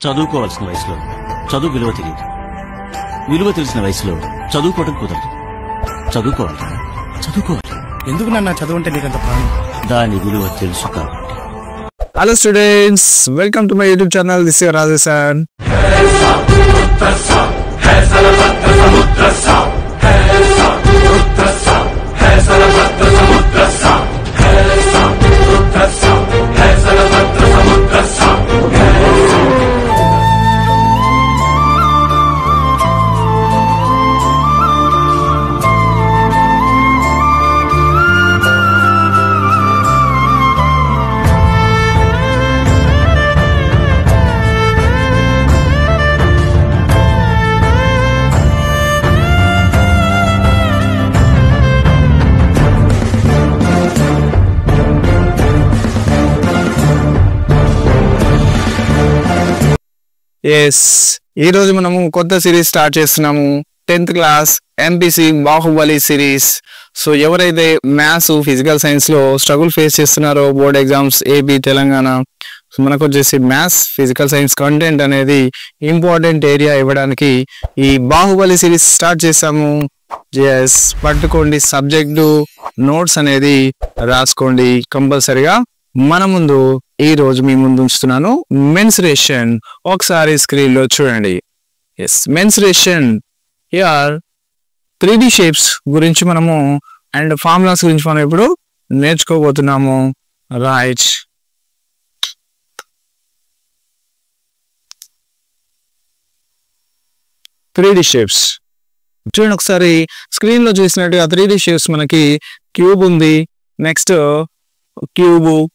చదువుకోవాల్సిన వయసులో చదువు విలువ తెలియదు. విలువ తెలిసిన వయసులో చదువుకోవడం కుదరదు. చదువుకోవాలి. ఎందుకు నన్ను చదువు అంటే నీకంత ప్రాణం? దాని విలువ తెలుసు కాబట్టి. Hello students, welcome to my YouTube channel. This is your Rajesan. Yes, ఈ రోజు మనము కొత్త సిరీస్ స్టార్ట్ చేస్తున్నాము. 10th class MPC Baahubali series. So ఎవరైతే మ్యాథ్స్ ఫిజికల్ సైన్స్ లో స్ట్రగుల్ ఫేస్ చేస్తున్నారో బోర్డ్ ఎగ్జామ్స్ ఏపీ తెలంగాణ, మనకు వచ్చేసి మ్యాథ్స్ ఫిజికల్ సైన్స్ కంటెంట్ అనేది ఇంపార్టెంట్ ఏరియా ఇవ్వడానికి ఈ బాహుబలి సిరీస్ స్టార్ట్ చేసాము. ఎస్, పట్టుకోండి సబ్జెక్టు, నోట్స్ అనేది రాసుకోండి కంపల్సరిగా. మన ముందు ఈ రోజు మీ ముందు ఉంచుతున్నాను మెన్సురేషన్. ఒకసారి స్క్రీన్ లో చూడండి. Yes, mensuration here 3D shapes గురించి మనము అండ్ ఫార్ములాస్ గురించి మనం ఇప్పుడు నేర్చుకోబోతున్నాము. రైట్, 3D షేప్స్ చూడండి. ఒకసారి స్క్రీన్ లో చూసినట్టుగా 3D షేప్స్ మనకి క్యూబ్ ఉంది, next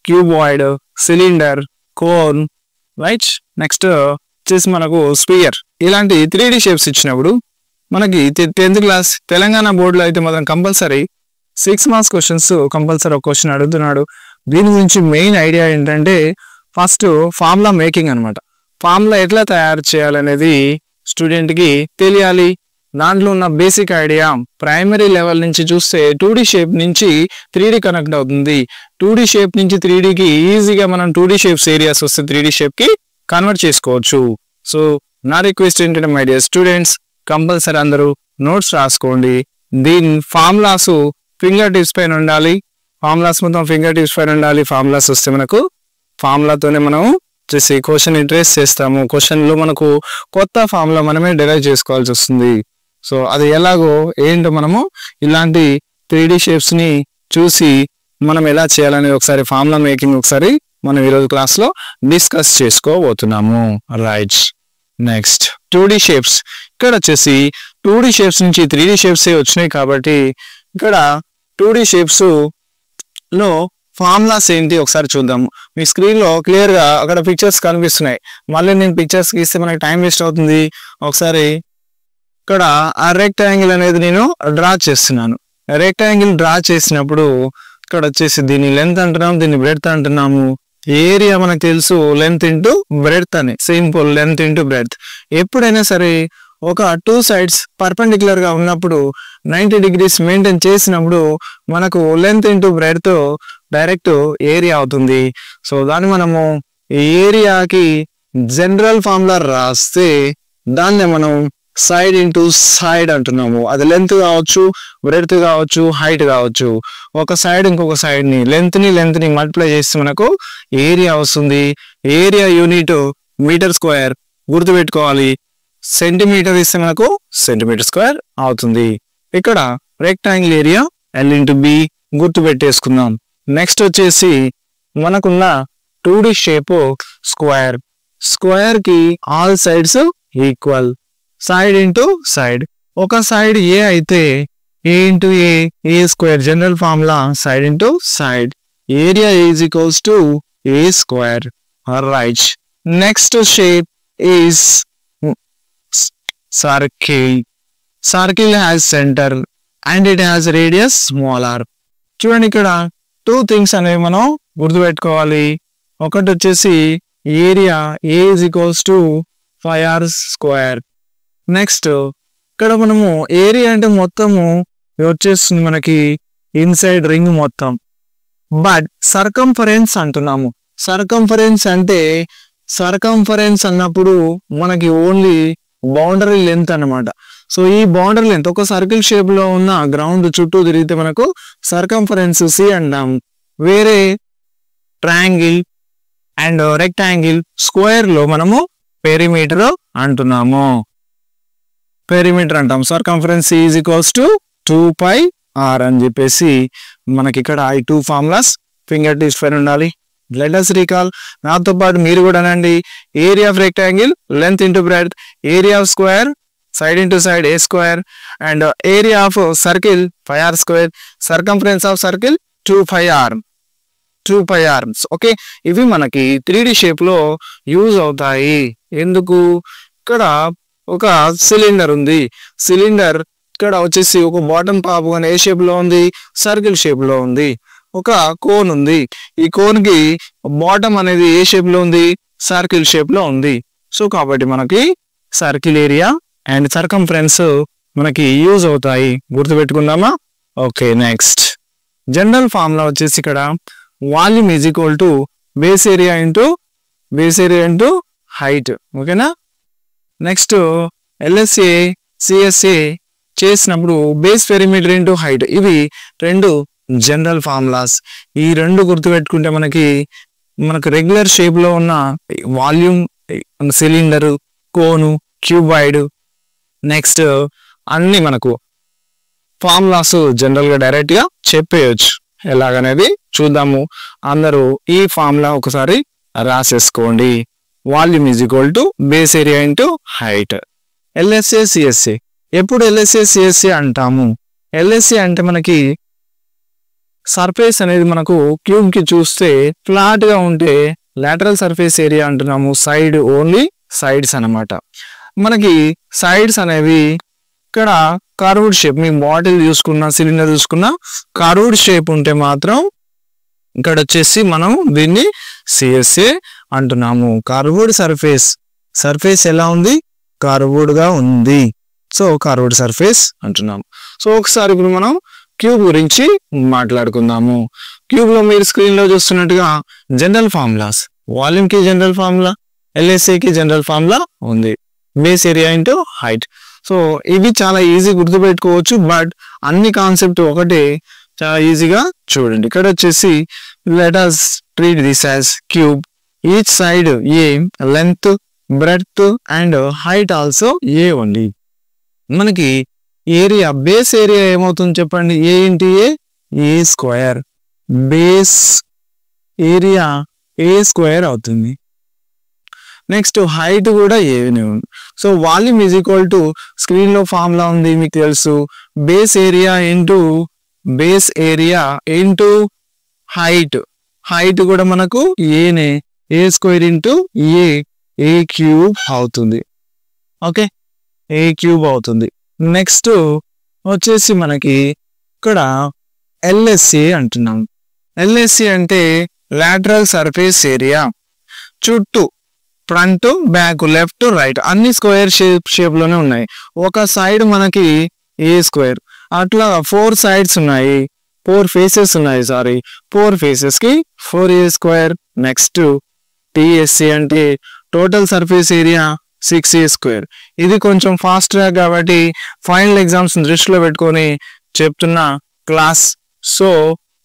cuboid, cylinder, cone, right. Next వచ్చేసి మనకు స్పియర్. ఇలాంటి 3D షేప్స్ ఇచ్చినప్పుడు మనకి 10th క్లాస్ తెలంగాణ బోర్డులో అయితే మాత్రం కంపల్సరీ 6 మార్క్స్ క్వశ్చన్స్ కంపల్సరీ ఒక క్వశ్చన్ అడుగుతున్నాడు. దీని గురించి మెయిన్ ఐడియా ఏంటంటే ఫస్ట్ ఫార్ములా మేకింగ్ అనమాట. ఫార్ములా ఎట్లా తయారు చేయాలనేది స్టూడెంట్కి తెలియాలి. దాంట్లో ఉన్న బేసిక్ ఐడియా ప్రైమరీ లెవెల్ నుంచి చూస్తే 2D షేప్ నుంచి 3D కనెక్ట్ అవుతుంది. 2D షేప్ నుంచి 3Dకి ఈజీగా మనం 2D షేప్స్ ఏరియాస్ వస్తే 3D షేప్కి కన్వర్ట్ చేసుకోవచ్చు. సో నా రిక్వెస్ట్ ఏంటంటే మై డియర్ స్టూడెంట్స్, కంపల్సరీ అందరూ నోట్స్ రాసుకోండి. దీని ఫార్ములాస్ ఫింగర్ టిప్స్ పైన ఉండాలి. ఫార్ములాస్ మొత్తం ఫింగర్ టిప్స్ పైన ఉండాలి. ఫార్ములాస్ వస్తే మనకు ఫార్ములాతోనే మనం చేసి క్వశ్చన్ ట్రేస్ చేస్తాము. క్వశ్చన్లో మనకు కొత్త ఫార్ములా మనమే డెరైవ్ చేసుకోవాల్సి వస్తుంది. సో అది ఎలాగో ఏంటో మనము ఇలాంటి 3D షేప్స్ ని చూసి మనం ఎలా చేయాలని ఒకసారి ఫార్ములా మేకింగ్ ఒకసారి మనం ఈరోజు క్లాస్ లో డిస్కస్ చేసుకోబోతున్నాము. Right, next 2D shapes. ఇక్కడ వచ్చేసి 2D షేప్స్ నుంచి 3D షేప్స్ వచ్చినాయి కాబట్టి ఇక్కడ 2D షేప్స్ లో ఫార్ములాస్ ఏంటి ఒకసారి చూద్దాము. మీ స్క్రీన్ లో క్లియర్ గా అక్కడ పిక్చర్స్ కనిపిస్తున్నాయి. మళ్ళీ నేను పిక్చర్స్ గీస్తే మనకి టైం వేస్ట్ అవుతుంది. ఒకసారి ఇక్కడ ఆ రెక్టాంగిల్ అనేది నేను డ్రా చేస్తున్నాను. రెక్టాంగిల్ డ్రా చేసినప్పుడు ఇక్కడ వచ్చేసి దీని లెంత్ అంటున్నాము, దీన్ని బ్రెడ్త్ అంటున్నాము. ఏరియా మనకు తెలుసు లెంత్ ఇంటూ బ్రెడ్త్ అని, సింపుల్ లెంత్ ఇంటూ బ్రెడ్త్. ఎప్పుడైనా సరే ఒక 2 సైడ్స్ పర్పెండిక్యులర్ గా ఉన్నప్పుడు 90 degrees మెయింటైన్ చేసినప్పుడు మనకు length into breadth direct area అవుతుంది. సో దాన్ని మనము ఏరియాకి జనరల్ ఫార్ములా రాస్తే దాన్ని మనం సైడ్ ఇంటూ సైడ్ అంటున్నాము. అది లెంత్ కావచ్చు, బ్రెడ్త్ కావచ్చు, హైట్ కావచ్చు. ఒక సైడ్ ఇంకొక సైడ్ ని లెంత్ ని మల్టిప్లై చేస్తే మనకు ఏరియా వస్తుంది. ఏరియా యూనిట్ మీటర్ స్క్వేర్ గుర్తుపెట్టుకోవాలి. సెంటీమీటర్ ఇస్తే మనకు సెంటీమీటర్ స్క్వేర్ అవుతుంది. ఇక్కడ రెక్టాంగిల్ ఏరియా L/B గుర్తు పెట్టేసుకుందాం. నెక్స్ట్ వచ్చేసి మనకున్న 2D షేప్ స్క్వేర్. స్క్వేర్ కి all sides equal, side into side. ఒక సైడ్ ఏ అయితే A into A square general formula side into side. Area is equals to A square. Right, next shape is circle. Circle has centre and it has radius smaller. చూడండి, ఇక్కడ 2 things అనేవి మనం గుర్తుపెట్టుకోవాలి. ఒకటి వచ్చేసి area A is equals to 5r square. నెక్స్ట్ ఇక్కడ మనము ఏరియా అంటే మొత్తము వచ్చేస్తుంది మనకి ఇన్సైడ్ రింగ్ మొత్తం. బట్ సర్కంఫరెన్స్ అంటున్నాము. సర్కంఫరెన్స్ అంటే సర్కంఫరెన్స్ అన్నప్పుడు మనకి ఓన్లీ బౌండరీ లెంత్ అన్నమాట. సో ఈ బౌండరీ లెంత్ ఒక సర్కిల్ షేప్ లో ఉన్న గ్రౌండ్ చుట్టూ తిరిగితే మనకు సర్కంఫరెన్స్ సి అంటాం. వేరే ట్రయాంగిల్ అండ్ రెక్టాంగిల్ స్క్వేర్ లో మనము పెరిమీటర్ అంటున్నాము. పెరిమీటర్ అంటాం. Circumference is equals to 2πr అని చెప్పేసి మనకి ఇక్కడ ఈ 2 ఫార్ములాస్ ఫింగర్ టిప్స్ పైన ఉండాలి. Let us recall. నాతో పాటు మీరు కూడా అనండి. Area of rectangle length into breadth, area of square side into side a square, and area of circle 5r square, circumference of circle 2πr. Okay, ఇవి మనకి 3D shape లో యూజ్ అవుతాయి. ఎందుకు? ఇక్కడ ఒక సిలిండర్ ఉంది. సిలిండర్ ఇక్కడ వచ్చేసి ఒక బాటమ్ పాపు అని ఏ షేప్ లో ఉంది, సర్కిల్ షేప్ లో ఉంది. ఒక కోన్ ఉంది. ఈ కోన్ కి బాటమ్ అనేది ఏ షేప్ లో ఉంది, సర్కిల్ షేప్ లో ఉంది. సో కాబట్టి మనకి సర్కిల్ ఏరియా అండ్ సర్కంఫరెన్స్ మనకి యూజ్ అవుతాయి. గుర్తుపెట్టుకుందామా? ఓకే, నెక్స్ట్ జనరల్ ఫార్ములా వచ్చేసి ఇక్కడ volume is equal to base area into height. ఓకేనా? నెక్స్ట్ LSA CSA చేసినప్పుడు బేస్ పెరిమీటర్ ఇంటూ హైట్. ఇవి రెండు జనరల్ ఫార్ములాస్. ఈ రెండు గుర్తుపెట్టుకుంటే మనకు రెగ్యులర్ షేప్ లో ఉన్న వాల్యూమ్, సిలిండర్, కోను, క్యూబాయిడ్, నెక్స్ట్ అన్ని మనకు ఫార్ములాస్ జనరల్ గా డైరెక్ట్ గా చెప్పేయచ్చు. ఎలాగనేది చూద్దాము. అందరూ ఈ ఫార్ములా ఒకసారి రాసేసుకోండి. Volume is equal to base area into height. LSA CSA. ఎప్పుడు LSA CSA అంటాము? LSA అంటే మనకి సర్ఫేస్ అనేది మనకు క్యూబ్ కి చూస్తే ఫ్లాట్ గా ఉంటే లాటరల్ సర్ఫేస్ ఏరియా అంటున్నాము. సైడ్ ఓన్లీ సైడ్స్ అన్నమాట. మనకి సైడ్స్ అనేవి ఇక్కడ కర్వ్డ్ షేప్, మీ బాటిల్ చూసుకున్నా సిలిండర్ చూసుకున్నా కర్వ్డ్ షేప్ ఉంటే మాత్రం ఇక్కడ వచ్చేసి మనం దీన్ని CSA అంటున్నాము. కర్వ్డ్ సర్ఫేస్ ఎలా ఉంది? కర్వ్డ్ గా ఉంది. సో కర్వ్డ్ సర్ఫేస్ అంటున్నాము. సో ఒకసారి ఇప్పుడు మనం క్యూబ్ గురించి మాట్లాడుకుందాము. క్యూబ్ లో మీరు స్క్రీన్ లో చూస్తున్నట్టుగా జనరల్ ఫార్ములాస్, వాల్యూమ్ కి జనరల్ ఫార్ములా, LSA కి జనరల్ ఫార్ములా ఉంది, base area into height. So ఇవి చాలా ఈజీ గుర్తుపెట్టుకోవచ్చు. బట్ అన్ని కాన్సెప్ట్ ఒకటే, చాలా ఈజీగా చూడండి. ఇక్కడ వచ్చేసి let us treat this as cube. Each side A, length, breadth and height also A ఉంది. మనకి ఏరియా, బేస్ ఏరియా ఏమవుతుంది చెప్పండి? A into A square. Base area A square అవుతుంది. నెక్స్ట్ హైట్ కూడా ఏనే ఉంది. So volume is equal to, screen లో formula ఉంది మీకు తెలుసు, base area into height. Height కూడా మనకు ఏనే, A square into A cube అవుతుంది. ఓకే, A క్యూబ్ అవుతుంది. నెక్స్ట్ వచ్చేసి మనకి ఇక్కడ LSA అంటున్నాం. LSA అంటే లాటరల్ సర్ఫేస్ ఏరియా. చుట్టూ ఫ్రంట్, బ్యాక్, లెఫ్ట్, రైట్ అన్ని స్క్వేర్ షేప్ లోనే ఉన్నాయి. ఒక సైడ్ మనకి A స్క్వేర్, అట్లా 4 సైడ్స్ ఉన్నాయి, 4 ఫేసెస్ ఉన్నాయి. 4 ఫేసెస్ కి 4A స్క్వేర్. నెక్స్ట్ TSA అంటే total surface area 6A square. ఇది కొంచెం ఫాస్ట్ ట్రాక్ కాబట్టి ఫైనల్ ఎగ్జామ్స్ దృష్టిలో పెట్టుకొని చెప్తున్న క్లాస్. సో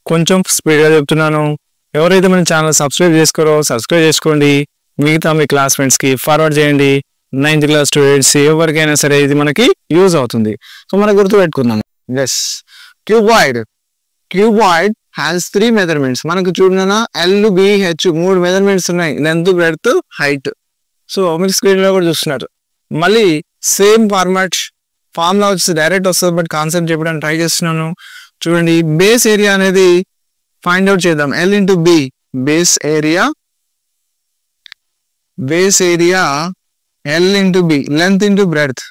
కొంచెం స్పీడ్గా చెప్తున్నాను. ఎవరైతే మన ఛానల్ సబ్స్క్రైబ్ చేసుకోరో సబ్స్క్రైబ్ చేసుకోండి. మిగతా మీ క్లాస్ ఫ్రెండ్స్ కి ఫార్వర్డ్ చేయండి. 9th క్లాస్ స్టూడెంట్స్ ఎవరికైనా సరే ఇది మనకి యూజ్ అవుతుంది. సో మనం గుర్తు పెట్టుకుందాం. Yes, cuboid has 3 measurements. మనకు చూడన LBH 3 మెజర్మెంట్స్ ఉన్నాయి, లెంత్, బ్రెడ్త్, హైట్. సో మీరు స్క్రీన్ లో కూడా చూస్తున్నారు. మళ్ళీ సేమ్ ఫార్ములా వచ్చి డైరెక్ట్ వస్తుంది, బట్ కాన్సెప్ట్ చెప్పడానికి ట్రై చేస్తున్నాను. చూడండి, బేస్ ఏరియా అనేది ఫైండ్ అవుట్ చేద్దాం. L into B, base area L into B, length into breadth,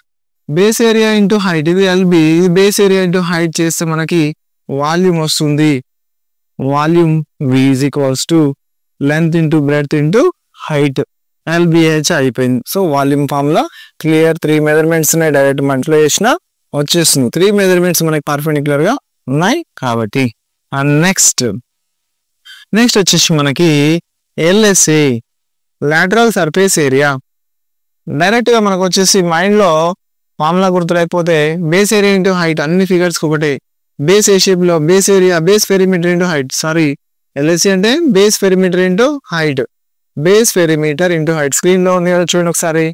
base area into height. ఇది LB, ఇది బేస్ ఏరియా ఇంటూ హైట్ చేస్తే మనకి వాల్యూమ్ వస్తుంది. Volume V is equals to length into breadth into height. LBH అయిపోయింది. So volume formula clear. 3 measurements ఉన్నాయి, direct multiply చేసిన వచ్చేస్తుంది. 3 measurements మనకి పర్పెండిక్యులర్ గా ఉన్నాయి కాబట్టి. అండ్ నెక్స్ట్ వచ్చేసి మనకి LSA lateral surface area. Direct గా మనకు వచ్చేసి మైండ్ లో ఫార్ములా గుర్తులేకపోతే బేస్ ఏరియా ఇంటూ హైట్ అన్ని ఫిగర్స్ ఒకటి బేస్ ఏ షేప్ లో base area base perimeter into height sorry LSC అంటే base perimeter into height base perimeter into height screen లో ఉంది కదా చూడండి ఒకసారి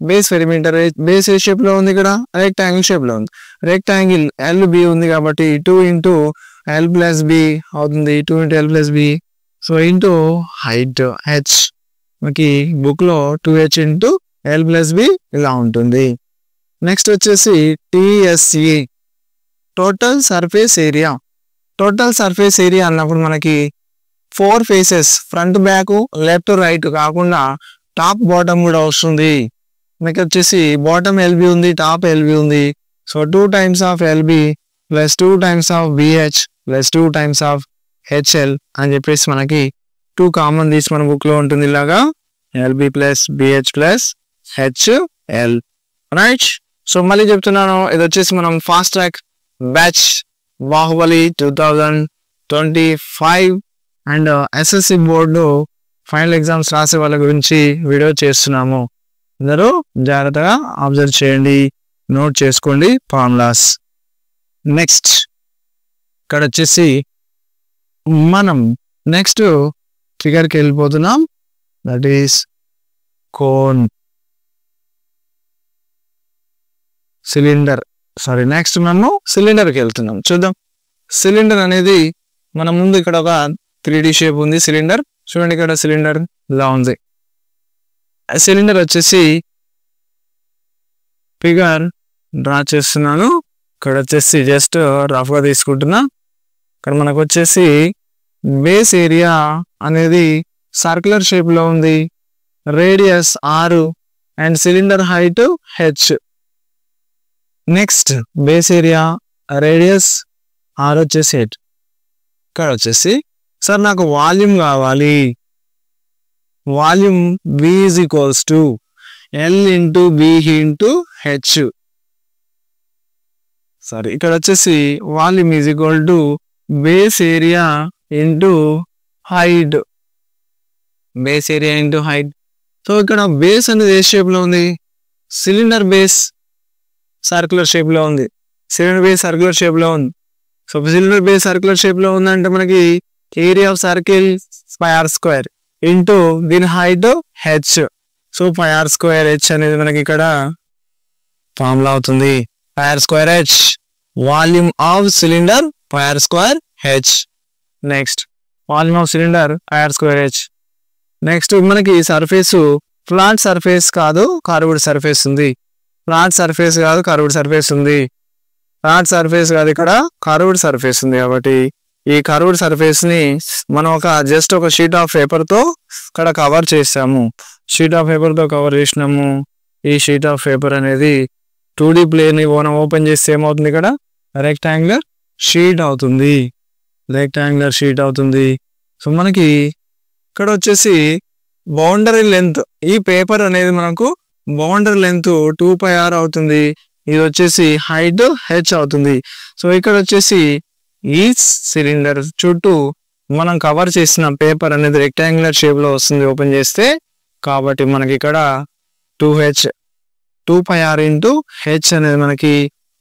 base perimeter base A shape లో ఉంది ఇక్కడ రెక్టాంగిల్ షేప్ లో ఉంది రెక్టాంగిల్ ఎల్బి ఉంది కాబట్టి 2 ఇంటూ ఎల్ ప్లస్ బి అవుతుంది 2 into L plus B so into height H మనకి బుక్ లో 2h into L plus B ఇలా ఉంటుంది నెక్స్ట్ వచ్చేసి TSA total surface area total surface area అన్నప్పుడు మనకి 4 faces front back left right కాకుండా top bottom కూడా వస్తుంది మనకి వచ్చేసి బాటమ్ ఎల్బి ఉంది టాప్ ఎల్బి ఉంది so 2 times of LB plus 2 times of BH plus 2 times of HL అని చెప్పేసి మనకి 2 కామన్ తీసి మన బుక్ లో ఉంటుంది ఇలాగా LB plus BH plus HL right so మళ్ళీ చెప్తున్నాను ఇది వచ్చేసి మనం fast track batch Baahubali 2025 and SSC board final exams రాసే వాళ్ళ గురించి వీడియో చేస్తున్నాము అందరూ జాగ్రత్తగా అబ్జర్వ్ చేయండి నోట్ చేసుకోండి ఫార్ములాస్ నెక్స్ట్ ఇక్కడ వచ్చేసి మనం నెక్స్ట్ ఫిగర్కి వెళ్ళిపోతున్నాం that is cone cylinder sorry next మనము సిలిండర్కి వెళ్తున్నాం చూద్దాం సిలిండర్ అనేది మన ముందు ఇక్కడ ఒక 3D షేప్ ఉంది సిలిండర్ చూడండి ఇక్కడ సిలిండర్ ఇలా ఉంది సిలిండర్ వచ్చేసి ఫిగర్ డ్రా చేస్తున్నాను ఇక్కడ వచ్చేసి జస్ట్ రఫ్ గా తీసుకుంటున్నా ఇక్కడ మనకు వచ్చేసి బేస్ ఏరియా అనేది సర్క్యులర్ షేప్ లో ఉంది radius 6 and cylinder height H next base area radius 6 వచ్చేసి హెచ్ ఇక్కడ వచ్చేసి సార్ నాకు వాల్యూమ్ కావాలి volume V is equals to L into B into H sorry ఇక్కడ వచ్చేసి volume is equal to base area into height base area into height so ఇక్కడ base అనేది ఏ shape లో ఉంది సిలిండర్ బేస్ సర్క్యులర్ షేప్ లో ఉంది cylinder base circular shape లో ఉంది so cylinder base circular shape లో ఉందంటే మనకి area of circle πr square into దీని height H so πr square H అనేది మనకి ఇక్కడ ఫార్ములా అవుతుంది πr square H volume of cylinder πr square H next volume of cylinder πr square H next మనకి surface flat surface కాదు curved surface ఉంది flat surface కాదు curved surface ఉంది flat surface కాదు ఇక్కడ కర్వ్డ్ సర్ఫేస్ ఉంది కాబట్టి ఈ కర్వ్డ్ సర్ఫేస్ ని మనం జస్ట్ ఒక షీట్ ఆఫ్ పేపర్ తో ఇక్కడ కవర్ చేసాము షీట్ ఆఫ్ పేపర్ తో కవర్ చేసినాము ఈ షీట్ ఆఫ్ పేపర్ అనేది 2D ప్లేన్ ని మనం ఓపెన్ చేస్తే ఏమవుతుంది ఇక్కడ రెక్టాంగులర్ షీట్ అవుతుంది రెక్టాంగులర్ షీట్ అవుతుంది సో మనకి ఇక్కడ వచ్చేసి బౌండరీ లెంత్ ఈ పేపర్ అనేది మనకు బౌండరీ లెంత్ 2πr అవుతుంది ఇది వచ్చేసి హైట్ హెచ్ అవుతుంది సో ఇక్కడ వచ్చేసి ఈ సిలిండర్ చుట్టూ మనం కవర్ చేసిన పేపర్ అనేది రెక్టాంగులర్ షేప్ లో వస్తుంది ఓపెన్ చేస్తే కాబట్టి మనకి ఇక్కడ 2πr ఇంటూ హెచ్ అనేది మనకి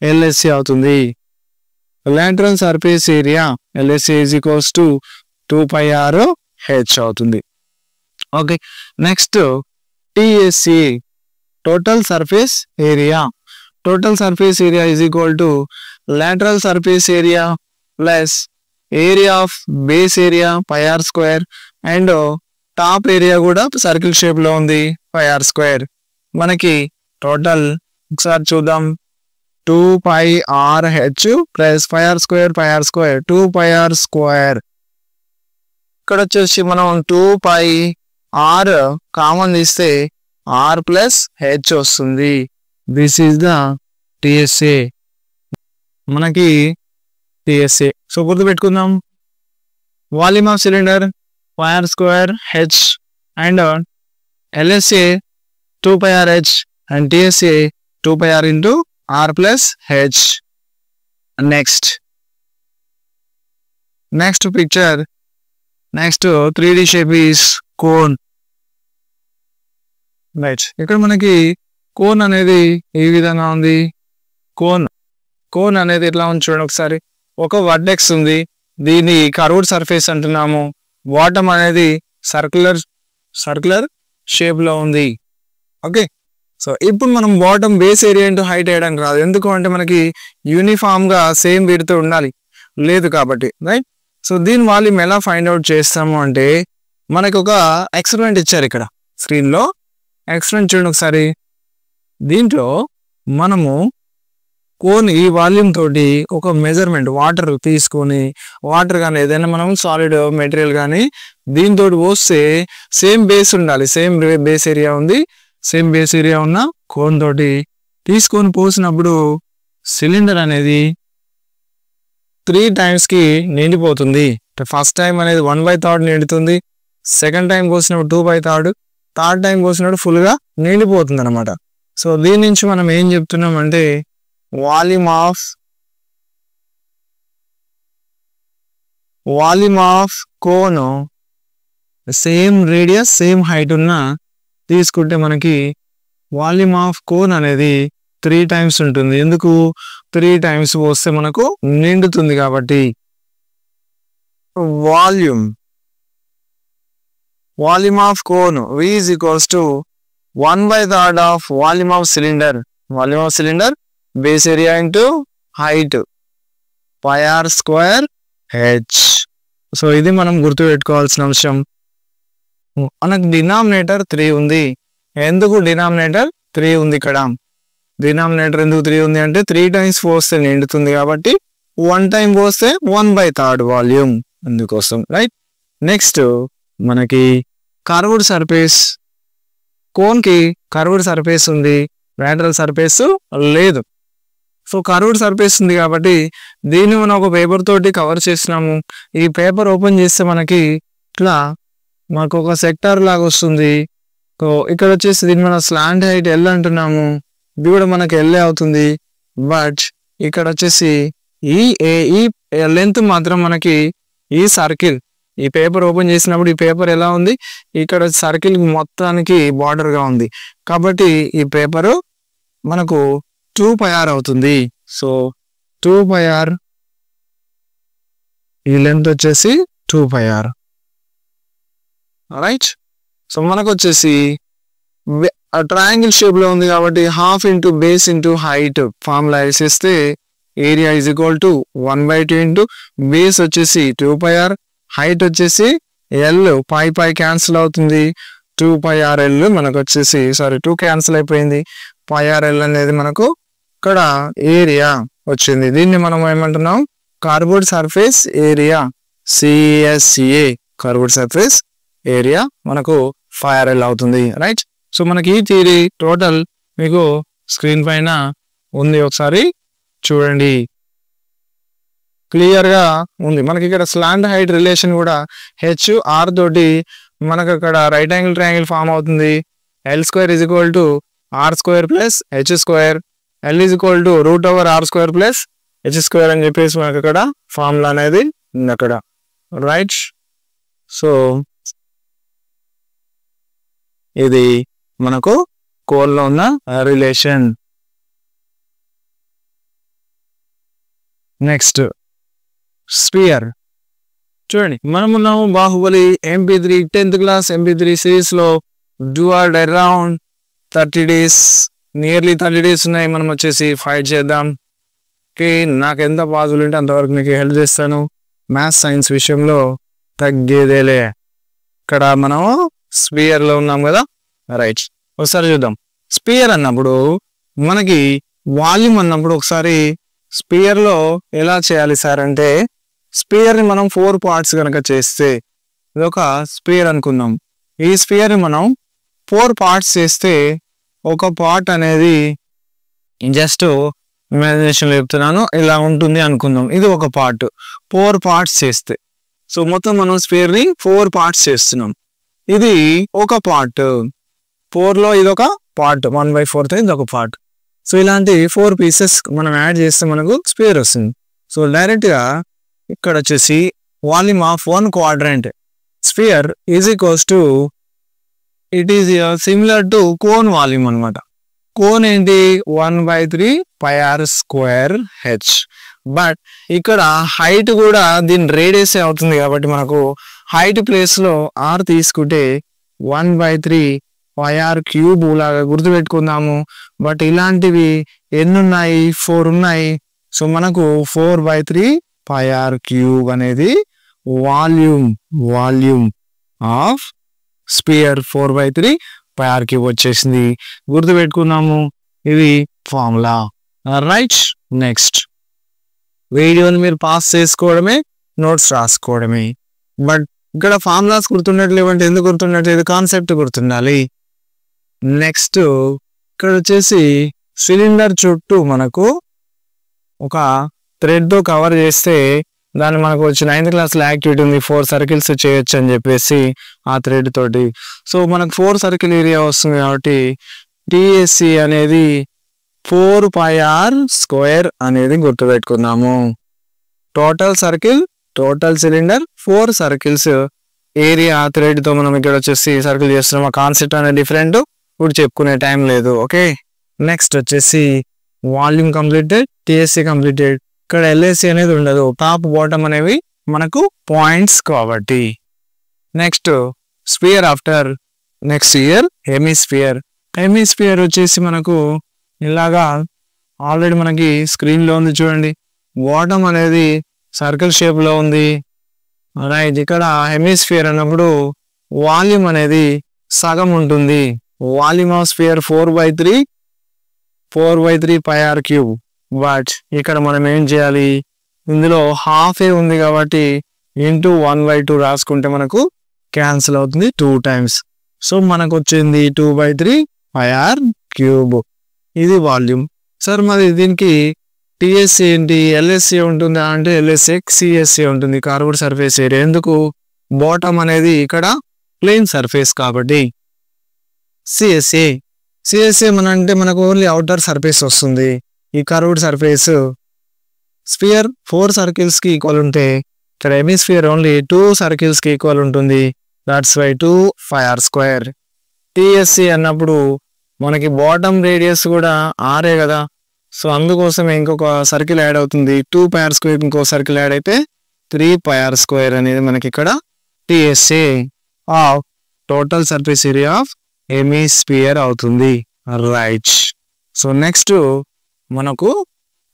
ఎల్ఎస్సి అవుతుంది lateral surface area LSC is equals to 2πr H అవుతుంది okay next TSC total surface area total surface area is equal to lateral surface area plus area of base area πr square and top area కూడా circle shape లో ఉంది πr square మనకి total ఒకసారి చూద్దాం 2πrh plus πr square 2πr square ఇక్కడ వచ్చేసి మనం 2πr common తీస్తే r ప్లస్ h వస్తుంది దిస్ ఈజ్ ద టిఎస్ఏ మనకి టిఎస్ఏ సో గుర్తుపెట్టుకుందాం volume of cylinder πr square H and LSA 2πrh and TSA 2πr into r plus h. Next picture, next 3D shape is cone. Right. ఇక్కడ మనకి cone అనేది ఏ విధంగా ఉంది, cone అనేది ఎట్లా ఉంది చూడండి ఒకసారి. ఒక వర్టెక్స్ ఉంది, దీన్ని కర్వ్డ్ సర్ఫేస్ అంటున్నాము. బాటమ్ అనేది సర్క్యులర్ షేప్ లో ఉంది. ఓకే, సో ఇప్పుడు మనం bottom base area into height వేయడానికి రాదు, ఎందుకు అంటే మనకి యూనిఫామ్ గా సేమ్ వీటితో ఉండాలి, లేదు కాబట్టి. రైట్. సో దీని వాల్యూమ్ ఎలా ఫైండ్ అవుట్ చేస్తాము అంటే మనకి ఒక ఎక్స్పెరిమెంట్ ఇచ్చారు ఇక్కడ స్క్రీన్ లో. ఎక్స్పెరిమెంట్ చూడండి ఒకసారి. దీంట్లో మనము కోన్ ఈ వాల్యూమ్ తోటి ఒక మెజర్మెంట్ వాటర్ తీసుకొని, వాటర్ కానీ ఏదైనా మనం సాలిడ్ మెటీరియల్ కానీ దీంతో పోస్తే సేమ్ బేస్ ఉండాలి, సేమ్ బేస్ ఏరియా ఉంది, సేమ్ బేస్ ఏరియా ఉన్న కోన్ తోటి తీసుకొని పోసినప్పుడు సిలిండర్ అనేది 3 times కి నిండిపోతుంది. ఫస్ట్ టైం అనేది 1/3 నిండుతుంది, సెకండ్ టైం పోసినప్పుడు 2/3, థర్డ్ టైం పోసినప్పుడు ఫుల్ గా నిండిపోతుంది అనమాట. సో దీని నుంచి మనం ఏం చెప్తున్నాం అంటే volume of cone same radius same height ఉన్న తీసుకుంటే మనకి వాల్యూమ్ ఆఫ్ కోన్ అనేది 3 times ఉంటుంది. ఎందుకు 3 times పోస్తే మనకు నిండుతుంది కాబట్టి. Volume of cone V is equals to 1/3 of volume of cylinder. Volume of cylinder base area into height pi r square h. So ఇది మనం గుర్తు పెట్టుకోవాల్సిన అంశం. మనకు డినామినేటర్ 3 ఉంది. ఎందుకు డినామినేటర్ 3 ఉంది ఇక్కడ? డినామినేటర్ ఎందుకు 3 ఉంది అంటే 3 times పోస్తే నిండుతుంది కాబట్టి 1 time పోస్తే 1/3 వాల్యూమ్ అందుకోసం. రైట్. నెక్స్ట్ మనకి కర్వ్డ్ సర్ఫేస్, కోన్ కి కర్వ్డ్ సర్ఫేస్ ఉంది, లాటరల్ సర్ఫేస్ లేదు. సో కర్వ్డ్ సర్ఫేస్ ఉంది కాబట్టి దీన్ని మనం ఒక పేపర్ తోటి కవర్ చేసినాము. ఈ పేపర్ ఓపెన్ చేస్తే మనకి ఇట్లా మనకు ఒక సెక్టార్ లాగా వస్తుంది. సో ఇక్కడ వచ్చేసి దీన్ని మనం స్లాంట్ హైట్ L అంటున్నాము, ఇది కూడా మనకి L అవుతుంది. బట్ ఇక్కడ వచ్చేసి ఈ లెంత్ మాత్రం మనకి ఈ సర్కిల్, ఈ పేపర్ ఓపెన్ చేసినప్పుడు ఈ పేపర్ ఎలా ఉంది, ఇక్కడ సర్కిల్ మొత్తానికి బార్డర్ గా ఉంది కాబట్టి ఈ పేపర్ మనకు 2πr అవుతుంది. సో 2πr, ఈ లెంత్ వచ్చేసి 2πr. రైట్. సో మనకు వచ్చేసి ట్రయాంగిల్ షేప్ లో ఉంది కాబట్టి half into base into height formula వేసేస్తే area is equal to 1/2 into base వచ్చేసి 2πr, హైట్ వచ్చేసి L, పై క్యాన్సిల్ అవుతుంది, 2πrl మనకు వచ్చేసి 2 క్యాన్సిల్ అయిపోయింది, πrl అనేది మనకు ఇక్కడ ఏరియా వచ్చింది. దీన్ని మనం ఏమంటున్నాం, curved surface area, CSA curved surface area మనకు 5rl అవుతుంది. రైట్. సో మనకి ఈ థియరీ టోటల్ మీకు స్క్రీన్ పైన ఉంది, ఒకసారి చూడండి, క్లియర్ గా ఉంది. మనకి ఇక్కడ స్లాంట్ హైట్ రిలేషన్ కూడా HR తోటి మనకు అక్కడ రైట్ యాంగిల్ ట్రయాంగిల్ ఫామ్ అవుతుంది. L² is equal to R² plus H², L is equal to √R² plus H² అని చెప్పేసి మనకు అక్కడ ఫార్ములా అనేది ఉంది అక్కడ. రైట్. సో ఇది మనకు కోన్ లో ఉన్న రిలేషన్. నెక్స్ట్ స్పియర్ చూడండి. మనం ఉన్నాము Baahubali MP3 10th class MP3 series లో డూఆర్డ్ అరౌండ్ 30 days, నియర్లీ 30 days ఉన్నాయి. మనం వచ్చేసి ఫైట్ చేద్దాం. ఓకే, నాకు ఎంత పాజిబుల్ ఉంటే అంతవరకు మీకు హెల్ప్ చేస్తాను. మ్యాథ్స్ సైన్స్ విషయంలో తగ్గేదేలే. ఇక్కడ మనం స్పియర్ లో ఉన్నాం కదా. రైట్. ఒకసారి చూద్దాం. స్పియర్ అన్నప్పుడు మనకి వాల్యూమ్ అన్నప్పుడు ఒకసారి స్పియర్ లో ఎలా చేయాలి సార్ అంటే, స్పియర్ ని మనం 4 parts కనుక చేస్తే ఇది ఒక స్పియర్ అనుకుందాం. ఈ స్పియర్ ని మనం 4 parts చేస్తే ఒక పార్ట్ అనేది జస్ట్ ఇమాజినేషన్ చెప్తున్నాను, ఇలా ఉంటుంది అనుకుందాం. ఇది ఒక పార్ట్ 4 parts చేస్తే, సో మొత్తం మనం స్పియర్ ని 4 parts చేస్తున్నాం. ఇది ఒక పార్ట్ 4 లో ఇది ఒక పార్ట్ 1/4 ఇది ఒక పార్ట్. సో ఇలాంటి 4 pieces మనం యాడ్ చేస్తే మనకు స్పియర్ వస్తుంది. సో డైరెక్ట్ గా ఇక్కడ వచ్చేసి volume of 1 quadrant spear is equals to it is similar to cone volume అనమాట. కోన్ ఏంటి 1/3 πr²h. బట్ ఇక్కడ హైట్ కూడా దీని రేడియస్ అవుతుంది కాబట్టి మనకు హైట్ ప్లేస్ లో r తీసుకుంటే 1/3 πr³ లాగా గుర్తుపెట్టుకుందాము. బట్ ఇలాంటివి ఎన్ని ఉన్నాయి? 4 ఉన్నాయి. సో మనకు 4/3 πr³ అనేది వాల్యూమ్ ఆఫ్ స్పియర్ 4/3 πr³ వచ్చేసింది. గుర్తుపెట్టుకున్నాము. ఇది ఫార్ములా. రైట్. నెక్స్ట్ వీడియోని మీరు పాస్ చేసుకోవడమే, నోట్స్ రాసుకోవడమే. బట్ ఇక్కడ ఫార్ములాస్ గుర్తుండట్లేవంటే ఎందుకు గుర్తుండట్లేదు? కాన్సెప్ట్ గుర్తుండాలి. నెక్స్ట్ ఇక్కడ వచ్చేసి సిలిండర్ చుట్టూ మనకు ఒక థ్రెడ్ తో కవర్ చేస్తే దాన్ని మనకు వచ్చి 9th క్లాస్ యాక్టివిటీ ఉంది, 4 సర్కిల్స్ చేయొచ్చు అని చెప్పేసి ఆ థ్రెడ్ తోటి. సో మనకు 4 సర్కిల్ ఏరియా వస్తుంది కాబట్టి టిఎస్సి అనేది 4 πr² అనేది గుర్తుపెట్టుకుందాము. Total circle, total cylinder, 4 circles area thread తో మనం ఇక్కడ వచ్చేసి సర్కిల్ చేస్తున్నాం. ఆ కాన్సెప్ట్ అనేది డిఫరెంట్, ఇప్పుడు చెప్పుకునే టైం లేదు. ఓకే. నెక్స్ట్ వచ్చేసి వాల్యూమ్ కంప్లీటెడ్, టిఎస్సి కంప్లీటెడ్. ఇక్కడ ఎల్ఎస్సి అనేది ఉండదు, టాప్ బాటమ్ అనేవి మనకు పాయింట్స్ కాబట్టి. Next sphere after next year hemisphere. Hemisphere వచ్చేసి మనకు ఇలాగా ఆల్రెడీ మనకి స్క్రీన్ లో ఉంది చూడండి. బాటమ్ అనేది సర్కిల్ షేప్ లో ఉంది. రైట్. ఇక్కడ హెమిస్ఫియర్ అన్నప్పుడు వాల్యూమ్ అనేది సగం ఉంటుంది. Volume of sphere 4/3 πr³. But ఇక్కడ మనం ఏం చేయాలి? ఇందులో హాఫ్ ఏ ఉంది కాబట్టి ఇంటూ 1/2 రాసుకుంటే మనకు క్యాన్సిల్ అవుతుంది 2 times. సో మనకు వచ్చింది 2/3 πr³. ఇది వాల్యూమ్. సార్ మరి దీనికి టిఎస్సి ఏంటి, ఎల్ఎస్సి ఉంటుందా అంటే ఎల్ఎస్సి సిఎస్సి ఉంటుంది, కర్వ్డ్ సర్ఫేస్ ఏరియా. ఎందుకు? బాటమ్ అనేది ఇక్కడ ప్లెయిన్ సర్ఫేస్ కాబట్టి. సిఎస్సి మన అంటే మనకు ఓన్లీ అవుటర్ సర్ఫేస్ వస్తుంది. ఈ కర్వ్డ్ సర్ఫేస్ స్పియర్ 4 సర్కిల్స్ కి ఈక్వల్ ఉంటే ఇక్కడ హెమిస్ఫియర్ ఓన్లీ 2 సర్కిల్స్ కి ఈక్వల్ ఉంటుంది. That's why 2 πr². టిఎస్సి అన్నప్పుడు మనకి బాటమ్ రేడియస్ కూడా ఆరే కదా. సో అందుకోసం ఇంకొక సర్కిల్ యాడ్ అవుతుంది. 2 πr² ఇంకో సర్కిల్ యాడ్ అయితే 3 πr² అనేది మనకి ఇక్కడ TSC of total surface area of hemisphere అవుతుంది. రైట్. సో నెక్స్ట్ మనకు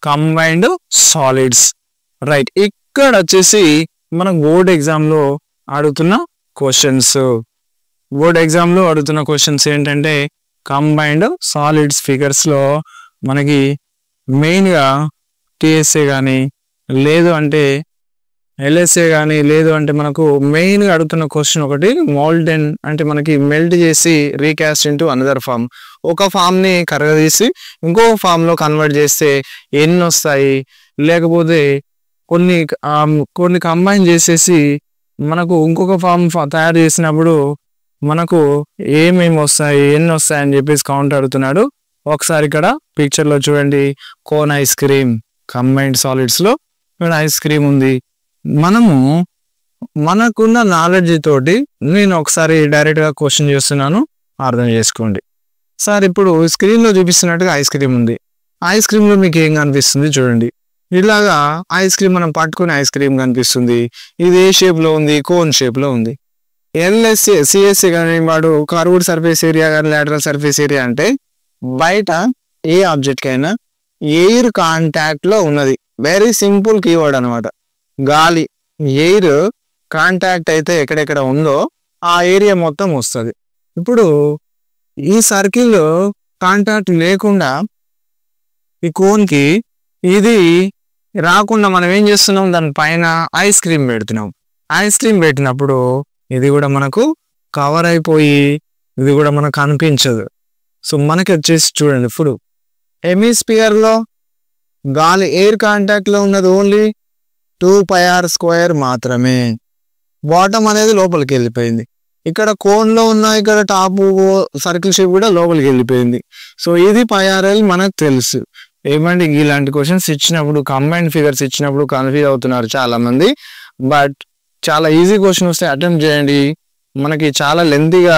కంబైన్డ్ సాలిడ్స్. రైట్. ఇక్కడ వచ్చేసి మనకు బోర్డ్ ఎగ్జామ్ లో అడుగుతున్న క్వశ్చన్స్. ఏంటంటే కంబైన్డ్ సాలిడ్స్ ఫిగర్స్ లో మనకి మెయిన్ గా టిఎస్ఏ కానీ లేదు అంటే ఎల్ఎస్ఏ కానీ లేదు అంటే మనకు మెయిన్ గా అడుగుతున్న క్వశ్చన్ ఒకటి మోల్డెన్ అంటే మనకి మెల్ట్ చేసి రీకాస్ట్ ఇంటూ అనదర్ ఫామ్. ఒక ఫామ్ ని కరగదీసి ఇంకో ఫామ్ లో కన్వర్ట్ చేస్తే ఎన్ని వస్తాయి, లేకపోతే కొన్ని కంబైన్ చేసేసి మనకు ఇంకొక ఫామ్ తయారు చేసినప్పుడు మనకు ఏమేమి వస్తాయి, ఎన్ని వస్తాయి అని చెప్పేసి కౌంట్ అడుగుతున్నాడు. ఒకసారి ఇక్కడ పిక్చర్ లో చూడండి. Cone ice cream combined solids లో ఇక్కడ ఐస్ క్రీమ్ ఉంది. మనకున్న నాలెడ్జ్ తోటి నేను ఒకసారి డైరెక్ట్ గా క్వశ్చన్ చేస్తున్నాను, అర్థం చేసుకోండి. సార్ ఇప్పుడు స్క్రీన్ లో చూపిస్తున్నట్టుగా ఐస్ క్రీమ్ ఉంది. ఐస్ క్రీమ్ లో మీకు ఏం కనిపిస్తుంది చూడండి. ఇలాగా ఐస్ క్రీమ్ మనం పట్టుకునే ఐస్ క్రీమ్ కనిపిస్తుంది. ఇది ఏ షేప్ లో ఉంది? కోన్ షేప్ లో ఉంది. ఎల్ఎస్ఏ సిఎస్ఏ కానీ వాడు కర్వ్డ్ సర్ఫేస్ ఏరియా కానీ లాటరల్ సర్ఫేస్ ఏరియా అంటే బయట ఏ ఆబ్జెక్ట్ కైనా ఎయిర్ కాంటాక్ట్ లో ఉన్నది. వెరీ సింపుల్ కీవర్డ్ అనమాట. గాలి ఎయిర్ కాంటాక్ట్ అయితే ఎక్కడెక్కడ ఉందో ఆ ఏరియా మొత్తం వస్తుంది. ఇప్పుడు ఈ సర్కిల్ కాంటాక్ట్ లేకుండా ఈ కోన్ కి ఇది రాకుండా మనం ఏం చేస్తున్నాం? దానిపైన ఐస్ క్రీమ్ పెడుతున్నాం. ఐస్ క్రీమ్ పెట్టినప్పుడు ఇది కూడా మనకు కవర్ అయిపోయి ఇది కూడా మనకు కనిపించదు. సో మనకి వచ్చేసి చూడండి, ఇప్పుడు హెమిస్ఫియర్ లో గాలి ఎయిర్ కాంటాక్ట్ లో ఉన్నది ఓన్లీ 2 πr² మాత్రమే. బాటమ్ అనేది లోపలికి వెళ్ళిపోయింది. ఇక్కడ కోన్ లో ఉన్న ఇక్కడ టాప్ సర్కిల్ షేప్ కూడా లోపలికి వెళ్ళిపోయింది. సో ఇది πrl మనకు తెలుసు. ఏమంటే ఇలాంటి క్వశ్చన్స్ ఇచ్చినప్పుడు కంబైన్డ్ ఫిగర్స్ ఇచ్చినప్పుడు కన్ఫ్యూజ్ అవుతున్నారు చాలా మంది. బట్ చాలా ఈజీ క్వశ్చన్ వస్తే అటెంప్ట్ చేయండి. మనకి చాలా లెంతీగా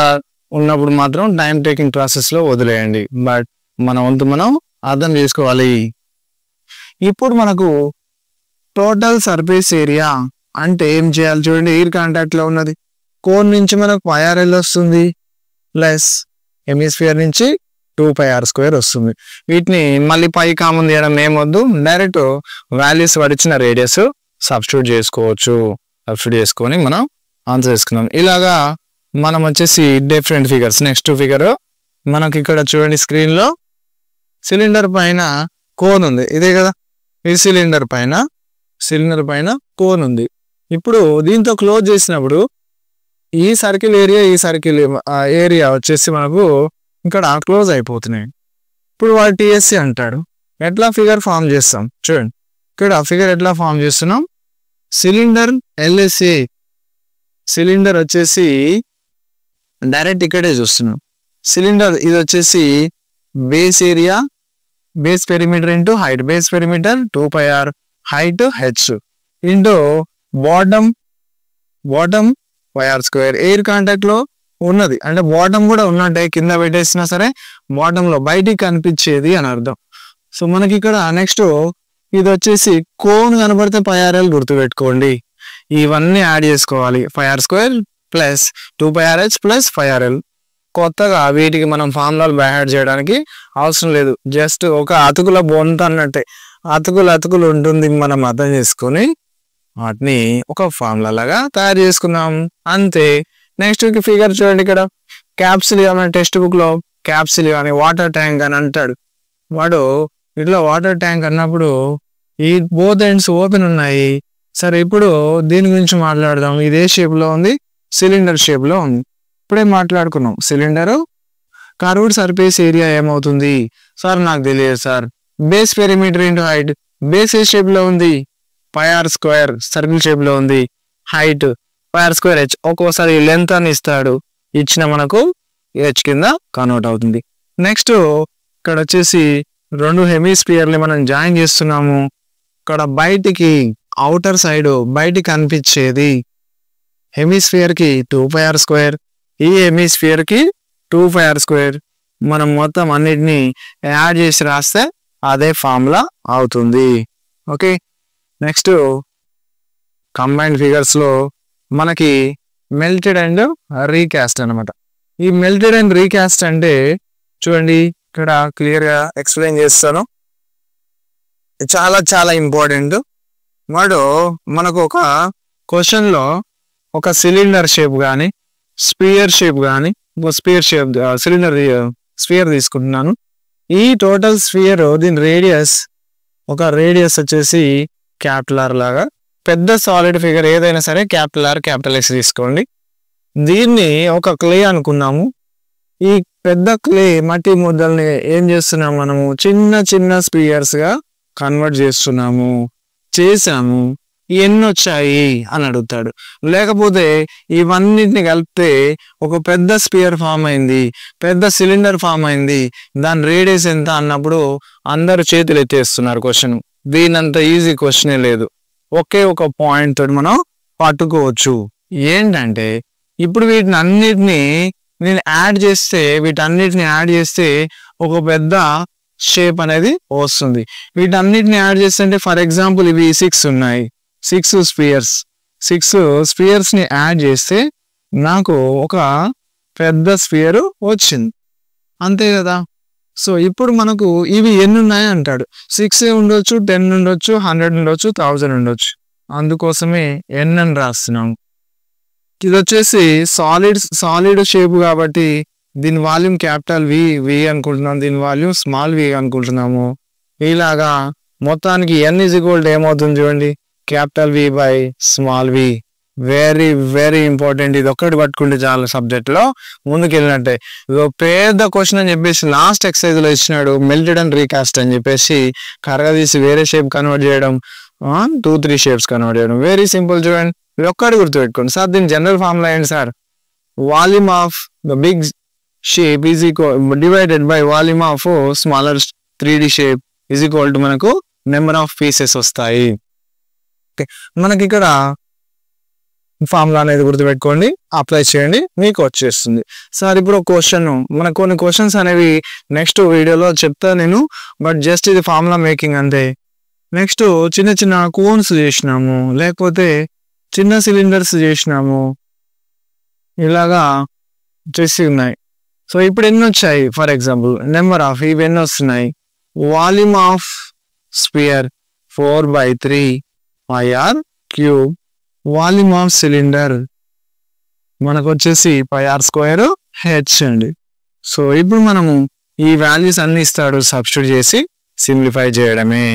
ఉన్నప్పుడు మాత్రం టైం టేకింగ్ ప్రాసెస్లో వదిలేయండి. బట్ మన వంతు మనం అర్థం చేసుకోవాలి. ఇప్పుడు మనకు టోటల్ సర్ఫేస్ ఏరియా అంటే ఏం చేయాలి చూడండి. ఎయిర్ కాంటాక్ట్లో ఉన్నది కోన్ నుంచి మనకు πRL వస్తుంది, ప్లస్ హెమిస్ఫియర్ నుంచి 2πr² వస్తుంది. వీటిని మళ్ళీ పై కామన్ చేయడం ఏమొద్దు, డైరెక్ట్ వాల్యూస్ పడిచిన రేడియస్ సబ్స్టిట్యూట్ చేసుకోవచ్చు. సబ్స్టిట్యూట్ చేసుకొని మనం ఆన్సర్ చేసుకుందాం. ఇలాగా మనం వచ్చేసి డిఫరెంట్ ఫిగర్స్. నెక్స్ట్ ఫిగర్ మనకి ఇక్కడ చూడండి స్క్రీన్లో సిలిండర్ పైన కోన్ ఉంది, ఇదే కదా. ఈ సిలిండర్ పైన కోన్ ఉంది. ఇప్పుడు దీంతో క్లోజ్ చేసినప్పుడు ఈ సర్కిల్ ఏరియా వచ్చేసి మనకు ఇక్కడ క్లోజ్ అయిపోతున్నాయి. ఇప్పుడు వాడు టీఎస్సీ అంటాడు. ఎట్లా ఫిగర్ ఫామ్ చేస్తాం చూడండి. ఇక్కడ ఫిగర్ ఎట్లా ఫామ్ చేస్తున్నాం, సిలిండర్ ఎల్ఎస్ఏ సిలిండర్ వచ్చేసి డైరెక్ట్ ఇక్కడే చూస్తున్నాం. సిలిండర్ ఇది వచ్చేసి base area, base perimeter into height, base perimeter 2πr, height h into bottom πr². Air contact లో ఉన్నది అంటే బాటమ్ కూడా ఉన్నట్టే, కింద పెట్టేసినా సరే బాటమ్ లో బయటికి కనిపించేది అని అర్థం. సో మనకి ఇక్కడ నెక్స్ట్ ఇది వచ్చేసి కోన్ కనబడితే πRL గుర్తుపెట్టుకోండి. ఇవన్నీ యాడ్ చేసుకోవాలి. πr² plus 2πrh plus πRL. కొత్తగా వీటికి మనం ఫార్ములాలు యాడ్ చేయడానికి అవసరం లేదు. జస్ట్ ఒక అతుకుల బొంత అన్నట్టే అతుకులు ఉంటుంది. మనం అర్థం చేసుకొని వాటిని ఒక ఫార్ములా లాగా తయారు చేసుకున్నాం అంతే. నెక్స్ట్ ఫిగర్ చూడండి. ఇక్కడ క్యాప్సిలియో మన టెక్స్ట్ బుక్ లో క్యాప్సిలియో అని వాటర్ ట్యాంక్ అని అంటాడు వాడు. ఇట్లా వాటర్ ట్యాంక్ అన్నప్పుడు ఈ బోత్ ఎండ్స్ ఓపెన్ ఉన్నాయి. సరే ఇప్పుడు దీని గురించి మాట్లాడదాం. ఇదే షేప్ లో ఉంది, సిలిండర్ షేప్ లో ఉంది. ఇప్పుడే మాట్లాడుకున్నాం. సిలిండర్ కర్వ్డ్ సర్ఫేస్ ఏరియా ఏమవుతుంది సార్? నాకు తెలియదు sir. Base perimeter into height, base A shape లో ఉంది, πr² సర్కిల్ షేప్ లో ఉంది, హైట్ πr²h. ఒక్కోసారి లెంత్ అని ఇస్తాడు, ఇచ్చిన మనకు h కింద కన్వర్ట్ అవుతుంది. నెక్స్ట్ ఇక్కడ వచ్చేసి రెండు హెమిస్ఫియర్ని మనం జాయిన్ చేస్తున్నాము. ఇక్కడ బయటికి అవుటర్ సైడ్ బయటికి కనిపించేది హెమిస్ఫియర్ కి 2πr², ఈ హెమిస్ఫియర్ కి 2πr². మనం మొత్తం అన్నిటిని యాడ్ చేసి రాస్తే అదే ఫార్ములా అవుతుంది. ఓకే, నెక్స్ట్ కంబైన్డ్ ఫిగర్స్ లో మనకి మెల్టెడ్ అండ్ రీకాస్ట్ అనమాట. ఈ మెల్టెడ్ అండ్ రీకాస్ట్ అంటే చూడండి, ఇక్కడ క్లియర్ గా ఎక్స్ప్లెయిన్ చేస్తాను. చాలా చాలా ఇంపార్టెంట్. వాడు మనకు ఒక క్వశ్చన్ లో ఒక సిలిండర్ షేప్ కానీ స్పియర్ షేప్ కానీ, స్పియర్ షేప్ సిలిండర్ స్పియర్ తీసుకుంటున్నాను. ఈ టోటల్ స్పియర్ దీని రేడియస్ వచ్చేసి క్యాపిటల్ R లాగా. పెద్ద సాలిడ్ ఫిగర్ ఏదైనా సరే క్యాపిటల్ R క్యాపిటల్ S తీసుకోండి. దీన్ని ఒక క్లే అనుకున్నాము. ఈ పెద్ద క్లే మట్టి ముద్దల్ని ఏం చేస్తున్నాము, మనము చిన్న చిన్న స్పియర్స్ గా కన్వర్ట్ చేసాము. ఎన్ని వచ్చాయి అని అడుగుతాడు. లేకపోతే ఇవన్నిటిని కలిపితే ఒక పెద్ద స్పియర్ ఫామ్ అయింది, పెద్ద సిలిండర్ ఫామ్ అయింది, దాని రేడియస్ ఎంత అన్నప్పుడు అందరు చేతులు ఎత్తేస్తున్నారు. క్వశ్చన్ దీనంత ఈజీ క్వశ్చనే లేదు. ఒకే ఒక పాయింట్ తోటి మనం పట్టుకోవచ్చు. ఏంటంటే ఇప్పుడు వీటన్నిటిని యాడ్ చేస్తే ఒక పెద్ద షేప్ అనేది వస్తుంది. వీటన్నిటిని యాడ్ చేస్తే ఫర్ ఎగ్జాంపుల్ ఇవి 6 ఉన్నాయి, 6 స్పియర్స్ ని యాడ్ చేస్తే నాకు ఒక పెద్ద స్పియర్ వచ్చింది, అంతే కదా. సో ఇప్పుడు మనకు ఇవి ఎన్ని ఉన్నాయి అంటాడు. 6 ఉండొచ్చు, 10 ఉండొచ్చు, 100 ఉండొచ్చు, 1000 ఉండొచ్చు. అందుకోసమే n అని రాస్తున్నాము. ఇది వచ్చేసి సాలిడ్ షేప్ కాబట్టి దీని వాల్యూమ్ క్యాపిటల్ వి అనుకుంటున్నాం, దీని వాల్యూమ్ స్మాల్ వి అనుకుంటున్నాము. ఇలాగా మొత్తానికి n = ఏమవుతుంది చూడండి, capital V by small V. Very very important. ఇది ఒక్కటి పట్టుకుంటే చాలా సబ్జెక్ట్ లో ముందుకు వెళ్ళినట్టే. పెద్ద క్వశ్చన్ అని చెప్పేసి లాస్ట్ ఎక్సర్సైజ్ లో ఇచ్చినాడు, మెల్టెడ్ అండ్ రీకాస్ట్ అని చెప్పేసి కరగదీసి వేరే షేప్ కన్వర్ట్ చేయడం, 2-3 షేప్స్ కన్వర్ట్ చేయడం. Very simple. చూడండి, ఇది ఒక్కటి గుర్తుపెట్టుకోండి సార్. దీని జనరల్ ఫార్ములా ఏంటి sir? Volume of the big shape is divided by volume of smaller 3D shape is equal to మనకు నెంబర్ ఆఫ్ పీసెస్ వస్తాయి. ఓకే, మనకి ఇక్కడ ఫార్ములా అనేది గుర్తుపెట్టుకోండి, అప్లై చేయండి, మీకు వచ్చేస్తుంది. సార్ ఇప్పుడు ఒక క్వశ్చన్, మనకు కొన్ని క్వశ్చన్స్ అనేవి నెక్స్ట్ వీడియోలో చెప్తా నేను, బట్ జస్ట్ ఇది ఫార్ములా మేకింగ్ అంతే. నెక్స్ట్ చిన్న చిన్న కోన్స్ చేసినాము, లేకపోతే చిన్న సిలిండర్స్ చేసినాము, ఇలాగా చేసి ఉన్నాయి. సో ఇప్పుడు ఎన్ని వచ్చాయి? ఫర్ ఎగ్జాంపుల్ నెంబర్ ఆఫ్ ఇవి ఎన్ని వస్తున్నాయి? Volume of sphere 4/3 πr cube. Volume of cylinder మనకు వచ్చేసి πr² h అండి. సో ఇప్పుడు మనము ఈ వాల్యూస్ అన్ని ఇస్తాడు, సబ్స్టిట్యూట్ చేసి సింప్లిఫై చేయడమే.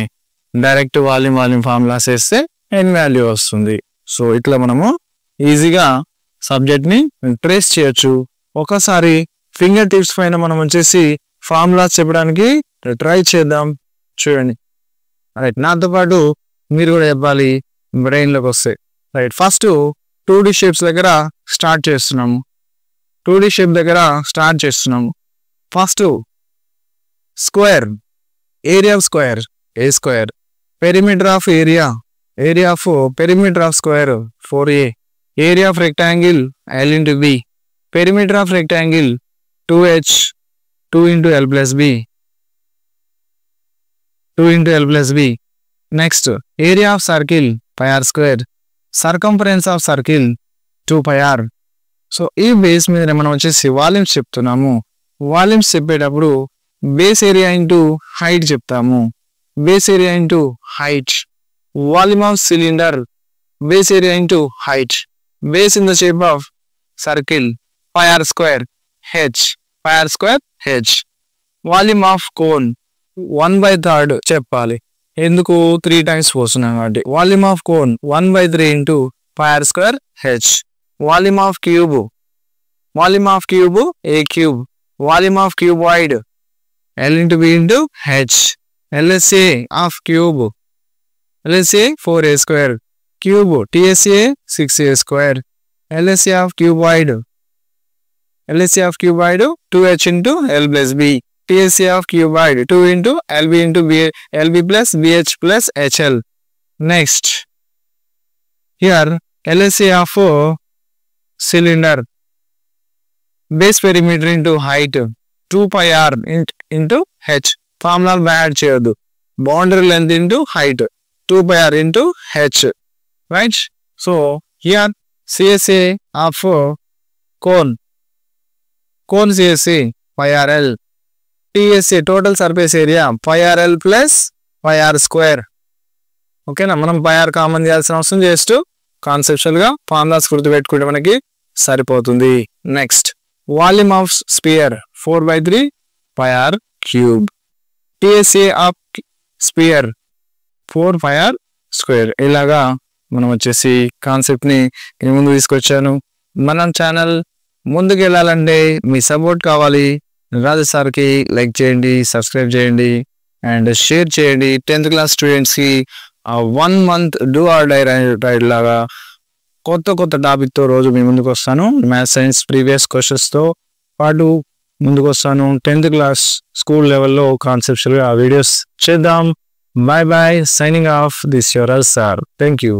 డైరెక్ట్ వాల్యూమ్ ఫార్ములాస్ వేస్తే n వాల్యూ వస్తుంది. సో ఇట్లా మనము ఈజీగా సబ్జెక్ట్ ని ట్రేస్ చేయొచ్చు. ఒకసారి ఫింగర్ టిప్స్ పైన మనం వచ్చేసి ఫార్ములాస్ చెప్పడానికి ట్రై చేద్దాం. చూడండి, రైట్, నాతో పాటు మీరు కూడా చెప్పాలి, బ్రెయిన్లోకి వస్తాయి. రైట్, ఫస్ట్ 2D షేప్స్ దగ్గర స్టార్ట్ చేస్తున్నాము. 2D షేప్ దగ్గర స్టార్ట్ చేస్తున్నాము. First square, area of square a², perimeter of area of perimeter of square 4a, area of rectangle l into b, perimeter of rectangle 2h 2 into l plus b, 2 into l plus b. Next area of circle πr², circumference of circle 2πr. So ఈ base మీద మనం వచ్చేసి volumes చెప్తున్నాము. Volumes చెప్పేటప్పుడు base area into height చెప్తాము. Base area into height. Volume of cylinder base area into height. Base in the shape of circle πr² h, πr² h. Volume of cone 1/3 చెప్పాలి, ఎందుకు 3 times పోస్తున్నాం కాబట్టి. Volume of cone 1/3 into πr² h. Volume of cube a cube. Volume of cuboid l into b into h. LSA of cube, LSA 4a², cube TSA 6a². LSA of cuboid 2h into l plus b. TSA of cuboid 2 into LB into LB plus BH plus HL. Next, here LSA of cylinder, base perimeter into height 2πr into h. Formula add చేయొద్దు. Boundary length into height 2πr into h. Right? So here CSA of cone CSA πrl. TSA total surface area πrl plus πr². ఓకేనా, మనం πr common చేయాల్సిన అవసరం, just conceptual గా formulas గుర్తుపెట్టుకుంటే మనకి సరిపోతుంది. Next volume of sphere 4/3 πr³. TSA of sphere 4πr². ఇలాగా మనం వచ్చేసి కాన్సెప్ట్ ని ముందు తీసుకొచ్చాను. మనం ఛానల్ ముందుకు వెళ్ళాలంటే మీ సపోర్ట్ కావాలి. రాజు సార్కి లైక్ చేయండి, సబ్స్క్రైబ్ చేయండి అండ్ షేర్ చేయండి. 10th క్లాస్ స్టూడెంట్స్కి 1 month do or die ride లాగా కొత్త టాపిక్తో రోజు మీ ముందుకు వస్తాను. మ్యాథ్స్ సైన్స్ ప్రీవియస్ క్వశ్చన్స్తో పాటు ముందుకు వస్తాను. 10th క్లాస్ స్కూల్ లెవెల్లో కాన్సెప్చువల్గా వీడియోస్ చేద్దాం. Bye bye, signing off, this your Raju sir. Thank you.